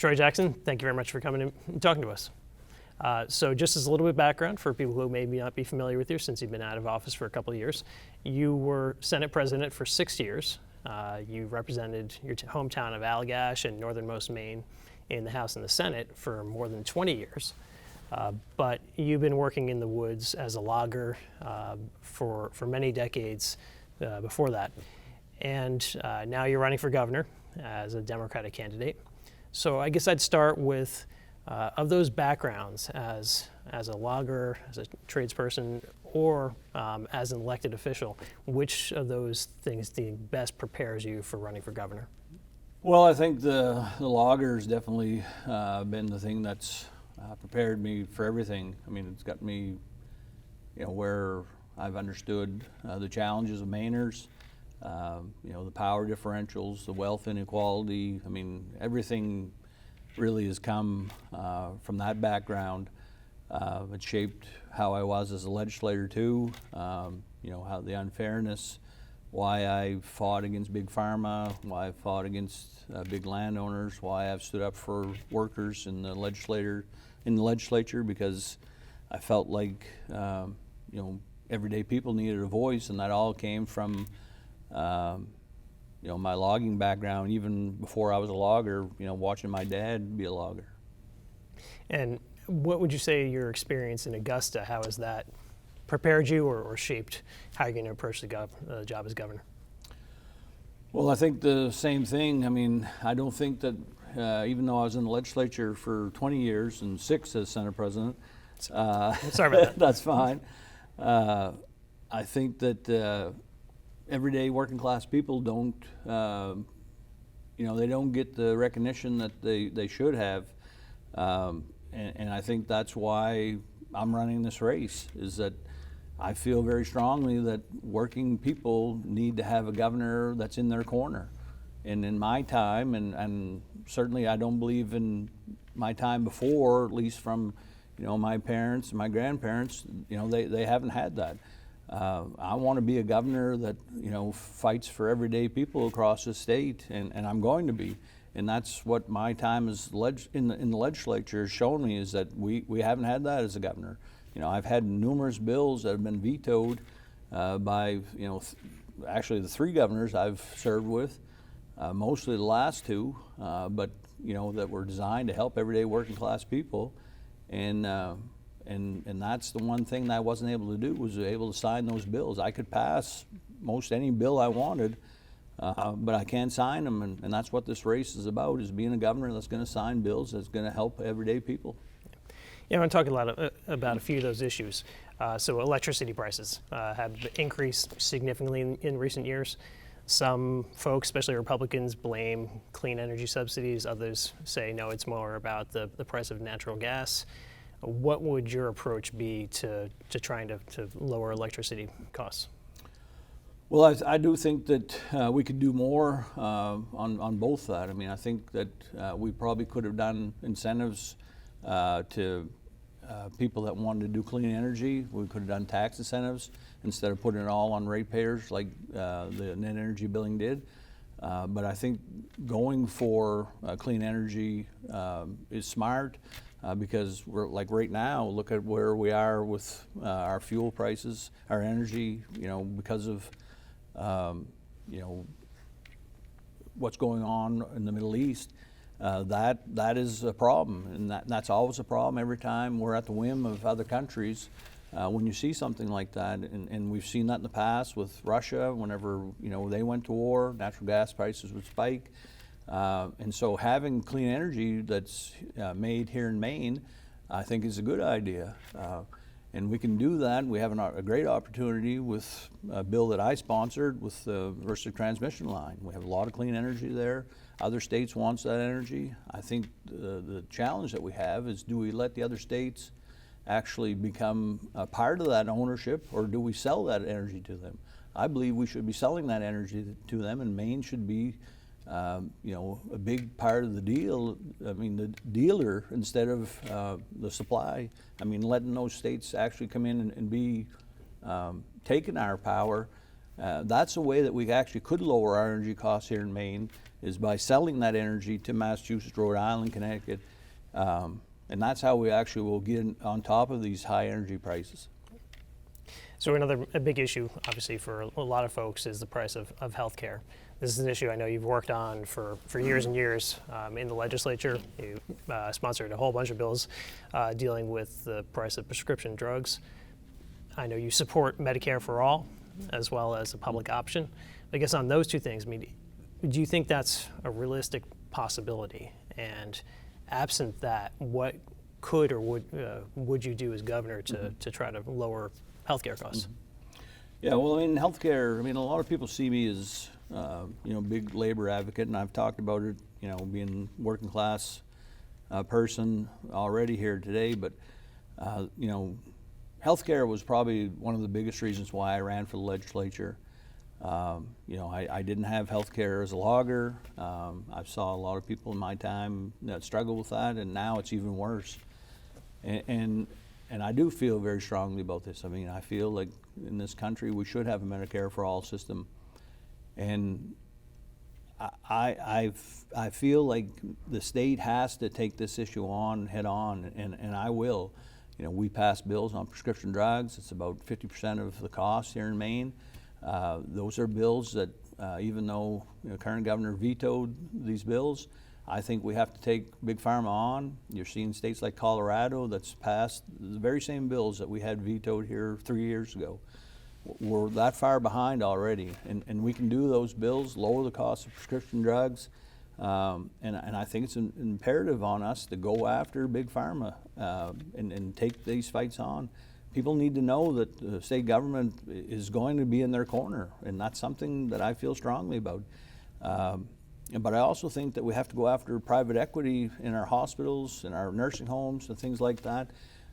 Troy Jackson, thank you very much for coming and talking to us. So just as a little bit of background for people who may not be familiar with you, since you've been out of office for a couple of years, you were Senate President for 6 years. You represented your hometown of Allagash and northernmost Maine in the House and the Senate for more than 20 years. But you've been working in the woods as a logger for many decades before that. And now you're running for governor as a Democratic candidate. So I guess I'd start with, of those backgrounds as a logger, as a tradesperson, or as an elected official, which of those things do you think best prepares you for running for governor? Well, I think the logger's definitely been the thing that's prepared me for everything. I mean, it's got me, where I've understood the challenges of Mainers, the power differentials, the wealth inequality. I mean, everything really has come from that background. It shaped how I was as a legislator too, how the unfairness, why I fought against big pharma, why I fought against big landowners, why I've stood up for workers in the legislature, because I felt like everyday people needed a voice, and that all came from my logging background, even before I was a logger, watching my dad be a logger. And what would you say your experience in Augusta, how has that prepared you or shaped how you're going to approach the job as governor? Well, I think the same thing. I mean, I don't think that even though I was in the legislature for 20 years and 6 as Senate President, sorry about that. That's fine. I think that everyday working class people don't, they don't get the recognition that they should have. And I think that's why I'm running this race, is that I feel very strongly that working people need to have a governor that's in their corner. And in my time, and certainly I don't believe in my time before, at least from my parents and my grandparents, they haven't had that. I want to be a governor that fights for everyday people across the state, and I'm going to be. And that's what my time as in the legislature has shown me, is that we haven't had that as a governor. I've had numerous bills that have been vetoed by actually the 3 governors I've served with, mostly the last 2, but that were designed to help everyday working class people, and that's the one thing that I wasn't able to do, was able to sign those bills. I could pass most any bill I wanted, but I can't sign them, and that's what this race is about, is being a governor that's going to sign bills that's going to help everyday people. Yeah, I want to talk a lot about a few of those issues. So electricity prices have increased significantly in recent years. Some folks, especially Republicans, blame clean energy subsidies. Others say, no, it's more about the price of natural gas. What would your approach be to trying to lower electricity costs? Well, I do think that we could do more on both that. I mean, I think that we probably could have done incentives to people that wanted to do clean energy. We could have done tax incentives instead of putting it all on ratepayers like the net energy billing did. But I think going for clean energy is smart, because we're like right now, look at where we are with our fuel prices, our energy, because of what's going on in the Middle East. That is a problem, and that's always a problem every time we're at the whim of other countries. When you see something like that, and we've seen that in the past with Russia, whenever they went to war, natural gas prices would spike. And so having clean energy that's made here in Maine, I think is a good idea. And we can do that. We have a great opportunity with a bill that I sponsored with the versus transmission line. We have a lot of clean energy there. Other states wants that energy. I think the challenge that we have is, do we let the other states actually become a part of that ownership, or do we sell that energy to them? I believe we should be selling that energy to them, and Maine should be a big part of the deal. I mean, the dealer instead of the supply. I mean, letting those states actually come in and be taking our power. That's a way that we actually could lower our energy costs here in Maine, is by selling that energy to Massachusetts, Rhode Island, Connecticut, and that's how we actually will get on top of these high energy prices. So a big issue, obviously, for a lot of folks is the price of healthcare. This is an issue I know you've worked on for years and years in the legislature. You sponsored a whole bunch of bills dealing with the price of prescription drugs. I know you support Medicare for all as well as a public option. I guess on those two things, I mean, do you think that's a realistic possibility? And absent that, what could or would you do as governor to try to lower healthcare costs? Yeah, well, in healthcare, I mean, a lot of people see me as, big labor advocate, and I've talked about it, being working class person already here today, but, healthcare was probably one of the biggest reasons why I ran for the legislature. I didn't have healthcare as a logger. I saw a lot of people in my time that struggle with that, and now it's even worse. And I do feel very strongly about this. I mean, I feel like in this country we should have a Medicare for all system, and I feel like the state has to take this issue on head on, and I will. We pass bills on prescription drugs. It's about 50% of the cost here in Maine. Those are bills that, even though current governor vetoed these bills, I think we have to take Big Pharma on. You're seeing states like Colorado that's passed the very same bills that we had vetoed here 3 years ago. We're that far behind already, and we can do those bills, lower the cost of prescription drugs, and I think it's imperative on us to go after Big Pharma and take these fights on. People need to know that the state government is going to be in their corner, and that's something that I feel strongly about. But I also think that we have to go after private equity in our hospitals, in our nursing homes, and things like that.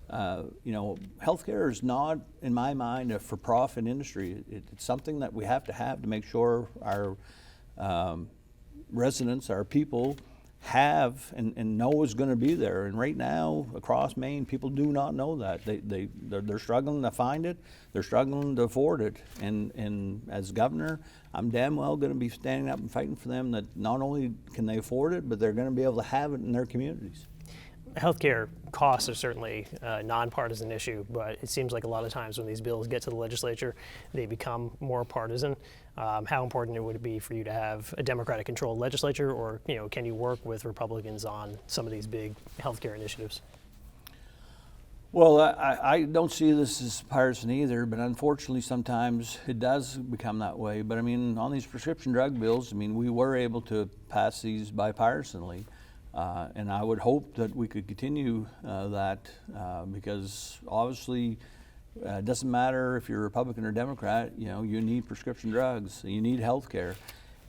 Healthcare is not, in my mind, a for-profit industry. It's something that we have to make sure our residents, our people, have and know is going to be there. And right now, across Maine, people do not know that. They're struggling to find it. They're struggling to afford it. And as governor, I'm damn well going to be standing up and fighting for them that not only can they afford it, but they're going to be able to have it in their communities. Healthcare costs are certainly a nonpartisan issue, but it seems like a lot of times when these bills get to the legislature, they become more partisan. How important would it be for you to have a Democratic-controlled legislature, or can you work with Republicans on some of these big healthcare initiatives? Well, I don't see this as partisan either, but unfortunately sometimes it does become that way. But I mean, on these prescription drug bills, I mean, we were able to pass these bipartisanly. And I would hope that we could continue that because obviously it doesn't matter if you're Republican or Democrat, you need prescription drugs, you need health care.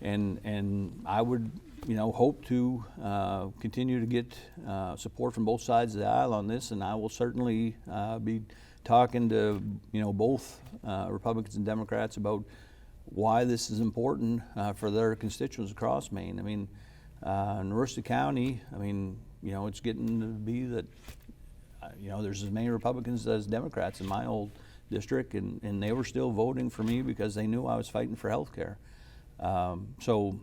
And I would, hope to continue to get support from both sides of the aisle on this, and I will certainly be talking to, both Republicans and Democrats about why this is important for their constituents across Maine. I mean, in Aroostook County, I mean, it's getting to be that, there's as many Republicans as Democrats in my old district, and they were still voting for me because they knew I was fighting for health care. So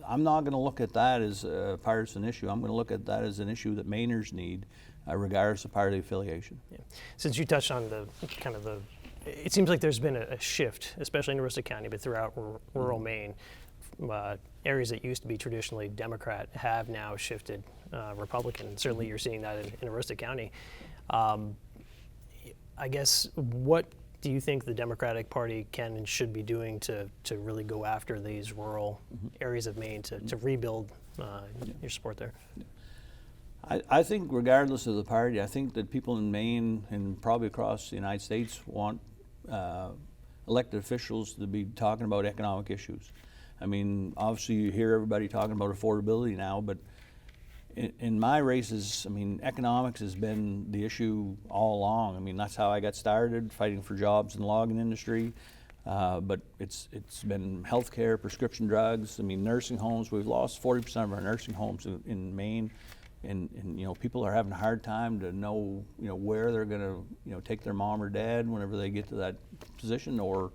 I'm not going to look at that as a partisan issue. I'm going to look at that as an issue that Mainers need, regardless of party affiliation. Yeah. Since you touched on it seems like there's been a shift, especially in Aroostook County, but throughout rural Maine. Areas that used to be traditionally Democrat have now shifted Republican. Certainly you're seeing that in Aroostook County. I guess, what do you think the Democratic Party can and should be doing to really go after these rural areas of Maine to rebuild your support there? I think regardless of the party, I think that people in Maine and probably across the United States want elected officials to be talking about economic issues. I mean, obviously you hear everybody talking about affordability now, but in my races, I mean, economics has been the issue all along. I mean, that's how I got started, fighting for jobs in the logging industry. But it's been healthcare, prescription drugs. I mean, nursing homes. We've lost 40% of our nursing homes in Maine, and people are having a hard time to know where they're going to take their mom or dad whenever they get to that position, or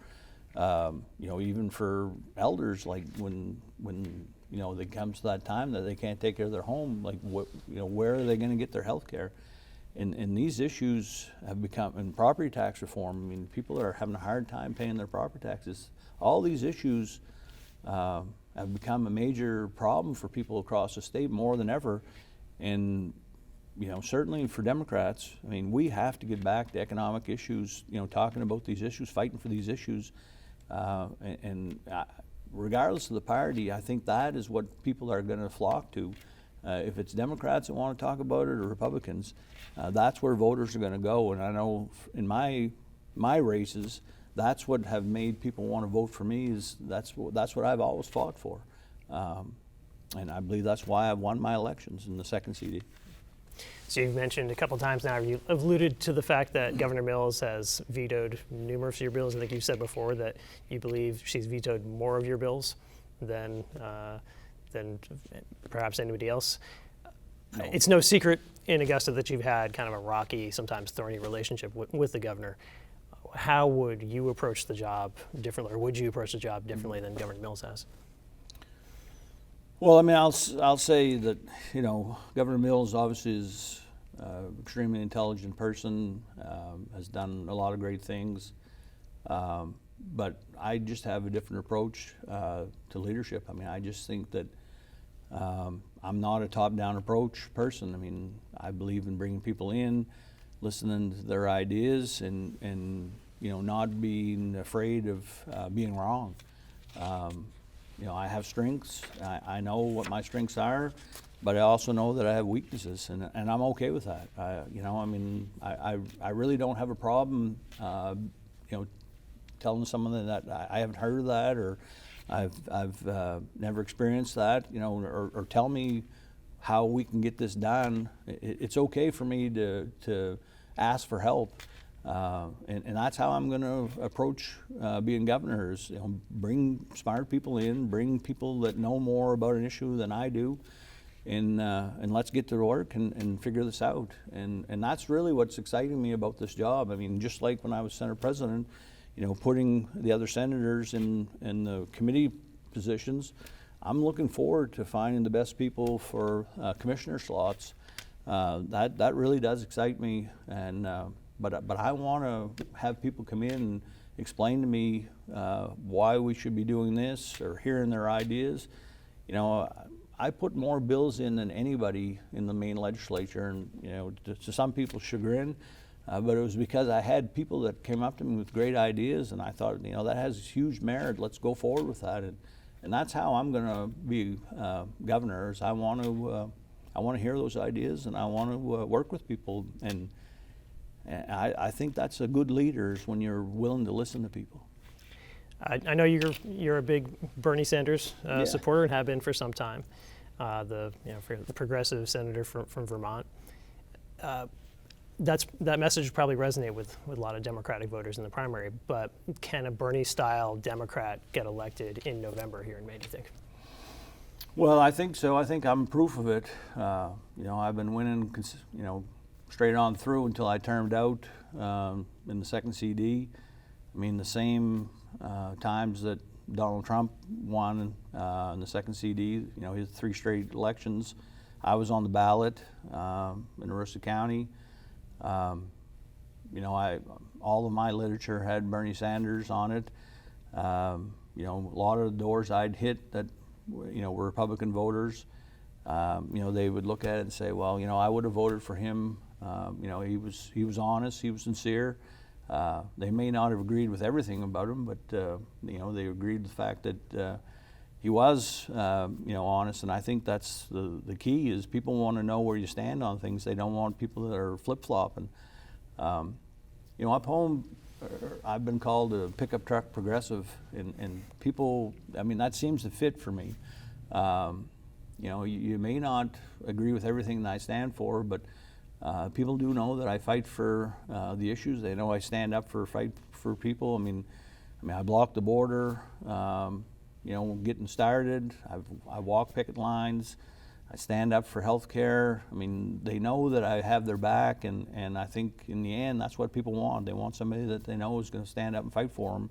even for elders, like when there comes to that time that they can't take care of their home, like where are they going to get their health care? And these issues have become, and property tax reform, I mean, people are having a hard time paying their property taxes. All these issues have become a major problem for people across the state more than ever. And certainly for Democrats, I mean, we have to get back to economic issues, talking about these issues, fighting for these issues. Regardless of the party, I think that is what people are going to flock to. If it's Democrats that want to talk about it or Republicans, that's where voters are going to go. And I know in my races, that's what have made people want to vote for me. That's what I've always fought for, and I believe that's why I've won my elections in the second CD. So you've mentioned a couple times now, you alluded to the fact that Governor Mills has vetoed numerous of your bills. I think you said before that you believe she's vetoed more of your bills than perhaps anybody else. No. It's no secret in Augusta that you've had kind of a rocky, sometimes thorny relationship with the governor. How would you approach the job differently, or would you approach the job differently than Governor Mills has? Well, I mean, I'll say that Governor Mills obviously is an extremely intelligent person, has done a lot of great things, but I just have a different approach to leadership. I mean, I just think that I'm not a top-down approach person. I mean, I believe in bringing people in, listening to their ideas, and not being afraid of being wrong. I have strengths. I know what my strengths are, but I also know that I have weaknesses, and I'm okay with that. I really don't have a problem, telling someone that I haven't heard of that, or I've never experienced that, or tell me how we can get this done. It's okay for me to ask for help. And that's how I'm going to approach being governor, is bring smart people in, bring people that know more about an issue than I do, and let's get to work and figure this out. And that's really what's exciting me about this job. I mean, just like when I was Senate President, putting the other senators in the committee positions, I'm looking forward to finding the best people for commissioner slots. That really does excite me, and but I want to have people come in and explain to me why we should be doing this, or hearing their ideas. I put more bills in than anybody in the Maine legislature, and to some people's chagrin, but it was because I had people that came up to me with great ideas, and I thought, that has huge merit. Let's go forward with that, and that's how I'm going to be governor. Is I want to hear those ideas, and I want to work with people, and I think that's a good leader, is when you're willing to listen to people. I know you're a big Bernie Sanders supporter, and have been for some time. The progressive senator from Vermont. That message probably resonated with a lot of Democratic voters in the primary. But can a Bernie-style Democrat get elected in November here in Maine, do you think? Well, I think so. I think I'm proof of it. I've been winning, straight on through until I termed out in the second CD. I mean, the same times that Donald Trump won in the second CD, his 3 straight elections, I was on the ballot in Aroostook County. All of my literature had Bernie Sanders on it. A lot of the doors I'd hit that were Republican voters, they would look at it and say, well, I would have voted for him. He was honest, he was sincere. They may not have agreed with everything about him, but they agreed with the fact that he was honest. And I think that's the key, is people want to know where you stand on things. They don't want people that are flip-flopping. Up home, I've been called a pickup truck progressive, and people, that seems to fit for me. You may not agree with everything that I stand for, but people do know that I fight for the issues. They know I stand up fight for people. I block the border, getting started. I walk picket lines. I stand up for health care. They know that I have their back, and I think in the end, that's what people want. They want somebody that they know is going to stand up and fight for them,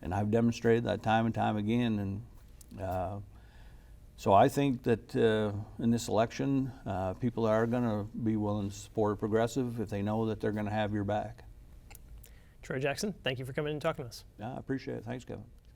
and I've demonstrated that time and time again. And So I think that in this election, people are going to be willing to support a progressive if they know that they're going to have your back. Troy Jackson, thank you for coming in and talking to us. Yeah, I appreciate it. Thanks, Kevin.